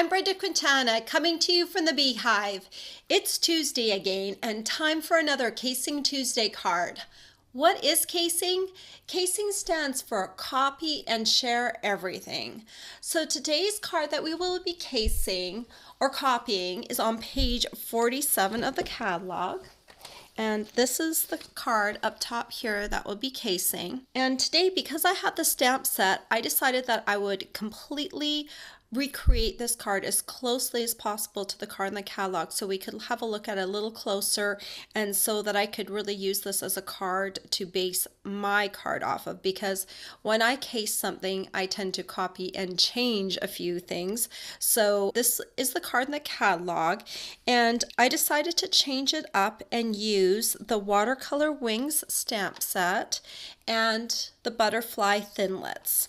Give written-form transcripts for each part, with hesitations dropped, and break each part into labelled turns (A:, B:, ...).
A: I'm Brenda Quintana, coming to you from the Beehive. It's Tuesday again, and time for another Casing Tuesday card. What is casing? Casing stands for copy and share everything. So today's card that we will be casing or copying is on page 47 of the catalog. And this is the card up top here that will be casing. And today, because I had the stamp set, I decided that I would completely recreate this card as closely as possible to the card in the catalog so we could have a look at it a little closer, and so that I could really use this as a card to base my card off of, because when I case something I tend to copy and change a few things. So this is the card in the catalog, and I decided to change it up and use the watercolor wings stamp set and the butterfly Thinlits.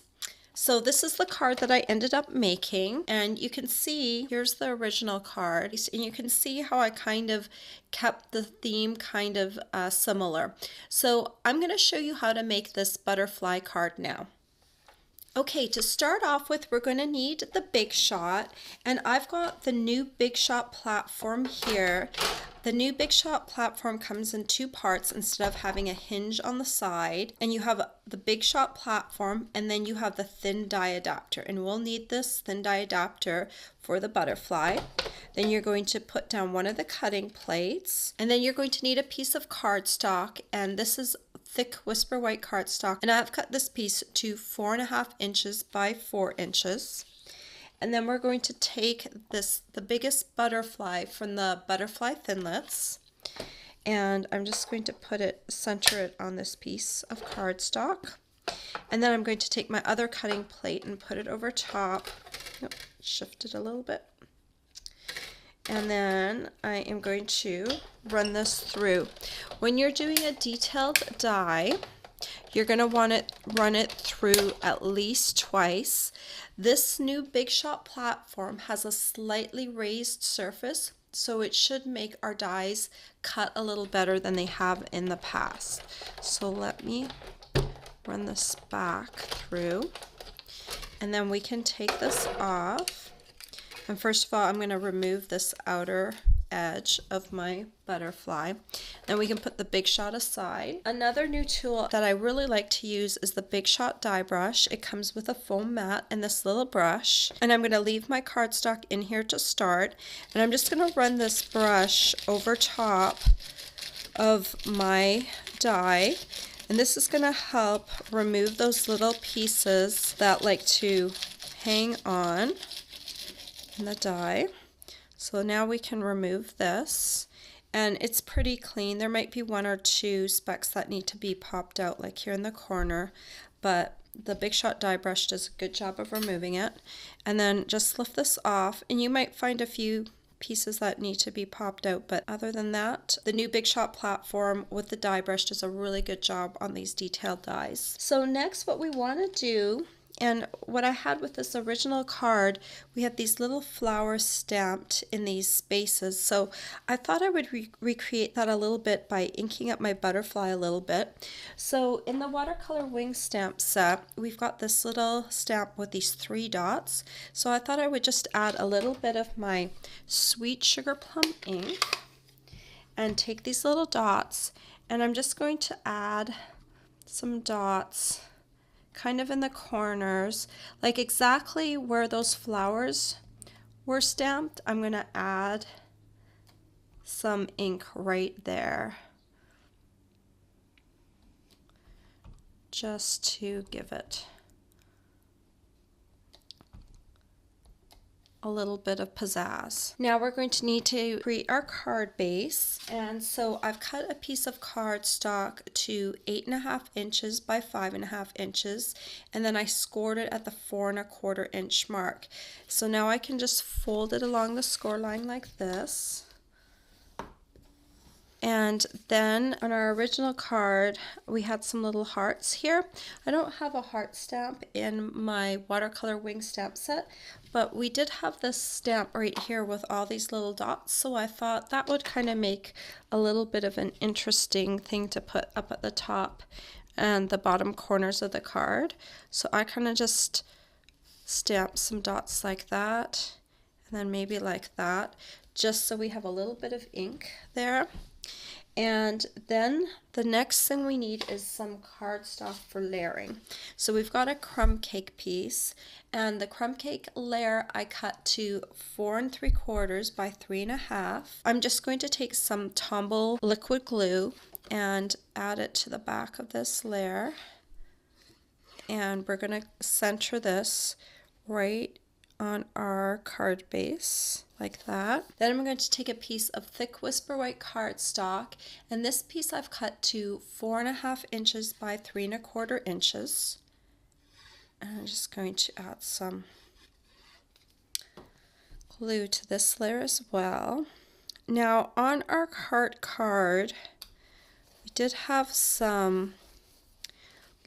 A: So this is the card that I ended up making, and you can see here's the original card, and you can see how I kind of kept the theme kind of similar. So I'm going to show you how to make this butterfly card now. Okay, to start off with, we're going to need the Big Shot, and I've got the new Big Shot platform here. The new Big Shot platform comes in two parts instead of having a hinge on the side, and you have the Big Shot platform, and then you have the thin die adapter, and we'll need this thin die adapter for the butterfly. Then you're going to put down one of the cutting plates, and then you're going to need a piece of cardstock, and this is thick Whisper White cardstock, and I've cut this piece to 4.5 inches by 4 inches. And then we're going to take the biggest butterfly from the butterfly Thinlits, and I'm just going to center it on this piece of cardstock. And then I'm going to take my other cutting plate and put it over top. Nope, shift it a little bit. And then I am going to run this through. When you're doing a detailed die, you're going to want to run it through at least twice. This new Big Shot platform has a slightly raised surface, so it should make our dies cut a little better than they have in the past. So let me run this back through, and then we can take this off. And first of all, I'm going to remove this outer edge of my butterfly. Then we can put the Big Shot aside. Another new tool that I really like to use is the Big Shot die brush. It comes with a foam mat and this little brush. And I'm going to leave my cardstock in here to start. And I'm just going to run this brush over top of my die. And this is going to help remove those little pieces that like to hang on in the die. So now we can remove this, and it's pretty clean. There might be one or two specks that need to be popped out, like here in the corner, but the Big Shot die brush does a good job of removing it. And then just lift this off, and you might find a few pieces that need to be popped out, but other than that, the new Big Shot platform with the die brush does a really good job on these detailed dies. So next, what we want to do, and what I had with this original card, we had these little flowers stamped in these spaces. So I thought I would recreate that a little bit by inking up my butterfly a little bit. So in the watercolor wing stamp set, we've got this little stamp with these 3 dots. So I thought I would just add a little bit of my sweet sugar plum ink and take these little dots, and I'm just going to add some dots kind of in the corners, like exactly where those flowers were stamped. I'm going to add some ink right there, just to give it a little bit of pizzazz. Now we're going to need to create our card base, and so I've cut a piece of cardstock to 8.5 inches by 5.5 inches, and then I scored it at the 4.25 inch mark. So now I can just fold it along the score line like this. And then on our original card, we had some little hearts here. I don't have a heart stamp in my watercolor wing stamp set, but we did have this stamp right here with all these little dots, so I thought that would kind of make a little bit of an interesting thing to put up at the top and the bottom corners of the card. So I kind of just stamped some dots like that, and then maybe like that, just so we have a little bit of ink there. And then the next thing we need is some cardstock for layering. So we've got a crumb cake piece, and the crumb cake layer I cut to 4 3/4 by 3 1/2. I'm just going to take some Tombow liquid glue and add it to the back of this layer. And we're going to center this right on our card base like that. Then I'm going to take a piece of thick Whisper White cardstock, and this piece I've cut to 4 1/2 inches by 3 1/4 inches. And I'm just going to add some glue to this layer as well. Now on our heart card, we did have some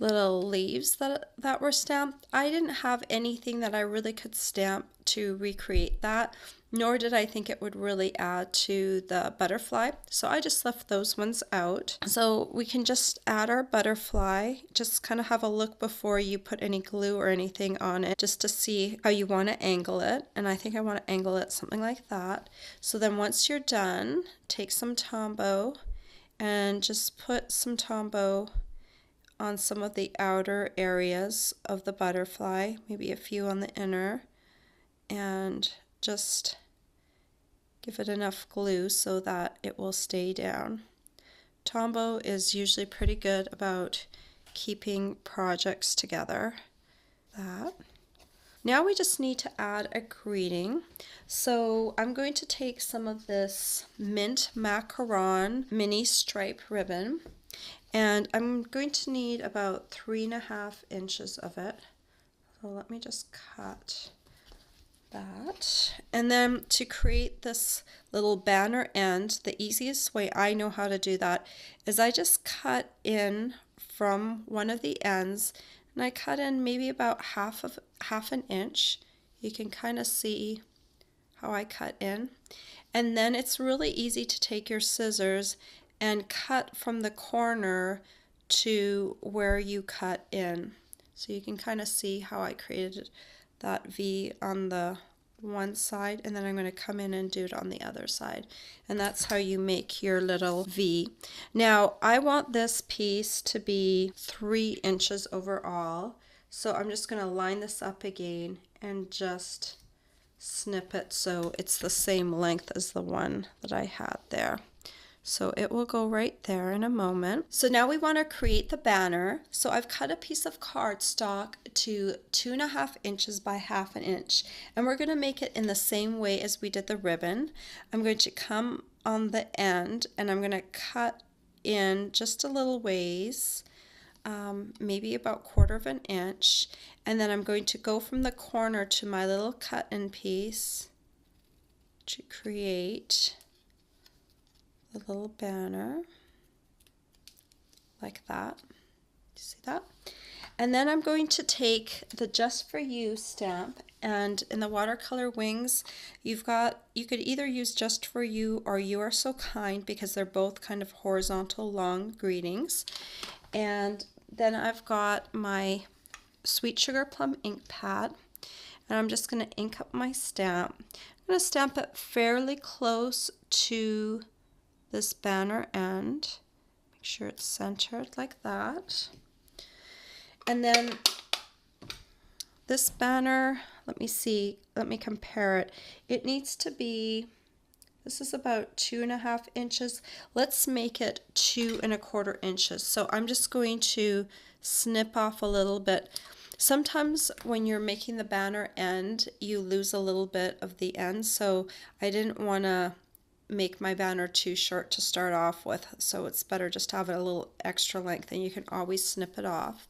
A: little leaves that were stamped. I didn't have anything that I really could stamp to recreate that, nor did I think it would really add to the butterfly, so I just left those ones out. So we can just add our butterfly. Just kind of have a look before you put any glue or anything on it, just to see how you want to angle it, and I think I want to angle it something like that. So then once you're done, take some Tombow and just put some Tombow on some of the outer areas of the butterfly, maybe a few on the inner, and just give it enough glue so that it will stay down. Tombow is usually pretty good about keeping projects together. Now we just need to add a greeting. So I'm going to take some of this mint macaron mini stripe ribbon, and I'm going to need about 3 1/2 inches of it. So let me just cut that. And then to create this little banner end, the easiest way I know how to do that is I just cut in from one of the ends, and I cut in maybe about half an inch. You can kind of see how I cut in. And then it's really easy to take your scissors and cut from the corner to where you cut in. So you can kind of see how I created that V on the one side, and then I'm going to come in and do it on the other side, and that's how you make your little V. Now I want this piece to be 3 inches overall, so I'm just going to line this up again and just snip it so it's the same length as the one that I had there. So it will go right there in a moment. So now we want to create the banner. So I've cut a piece of cardstock to 2 1/2 inches by 1/2 inch. And we're going to make it in the same way as we did the ribbon. I'm going to come on the end and I'm going to cut in just a little ways, maybe about 1/4 inch. And then I'm going to go from the corner to my little cut-in piece to create a little banner like that. See that? And then I'm going to take the Just For You stamp, and in the watercolor wings you could either use Just For You or You Are So Kind, because they're both kind of horizontal long greetings. And then I've got my Sweet Sugar Plum ink pad, and I'm just going to ink up my stamp. I'm going to stamp it fairly close to this banner end. Make sure it's centered like that. And then this banner, let me compare it. It needs to be, this is about 2 1/2 inches. Let's make it 2 1/4 inches. So I'm just going to snip off a little bit. Sometimes when you're making the banner end, you lose a little bit of the end, so I didn't want to make my banner too short to start off with, so it's better just to have it a little extra length, and you can always snip it off.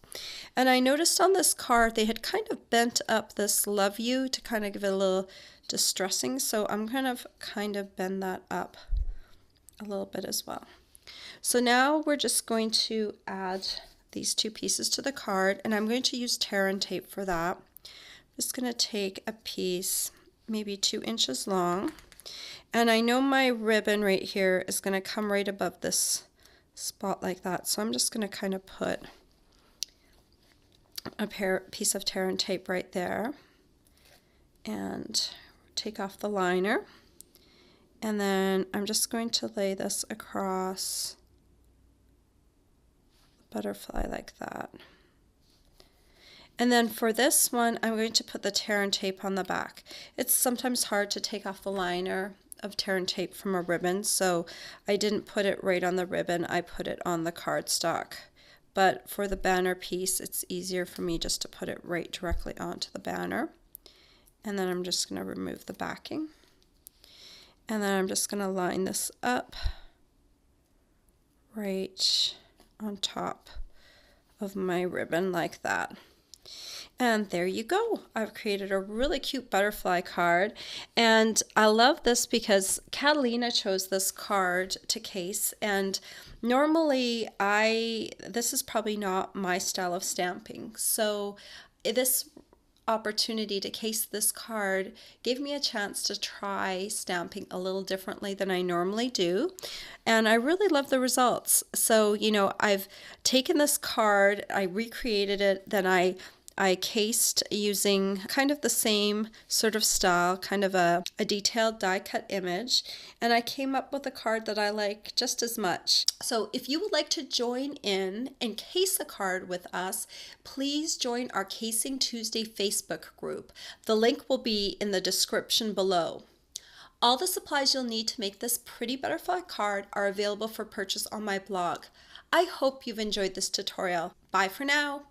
A: And I noticed on this card they had kind of bent up this love you to kind of give it a little distressing, so I'm kind of bend that up a little bit as well. So now we're just going to add these two pieces to the card, and I'm going to use tear and tape for that. I'm just going to take a piece maybe 2 inches long. And I know my ribbon right here is going to come right above this spot like that. So I'm just going to kind of put a piece of tear and tape right there. And take off the liner, and then I'm just going to lay this across the butterfly like that. And then for this one, I'm going to put the tear and tape on the back. It's sometimes hard to take off the liner of tear and tape from a ribbon, so I didn't put it right on the ribbon, I put it on the cardstock. But for the banner piece, it's easier for me just to put it right directly onto the banner. And then I'm just going to remove the backing. And then I'm just going to line this up right on top of my ribbon like that. And there you go. I've created a really cute butterfly card. And I love this because Catalina chose this card to case. And normally this is probably not my style of stamping. So this opportunity to case this card gave me a chance to try stamping a little differently than I normally do, and I really love the results. So I've taken this card, I recreated it, then I cased using kind of the same sort of style, kind of a detailed die cut image, and I came up with a card that I like just as much. So if you would like to join in and case a card with us, please join our Casing Tuesday Facebook group. The link will be in the description below. All the supplies you'll need to make this pretty butterfly card are available for purchase on my blog. I hope you've enjoyed this tutorial. Bye for now.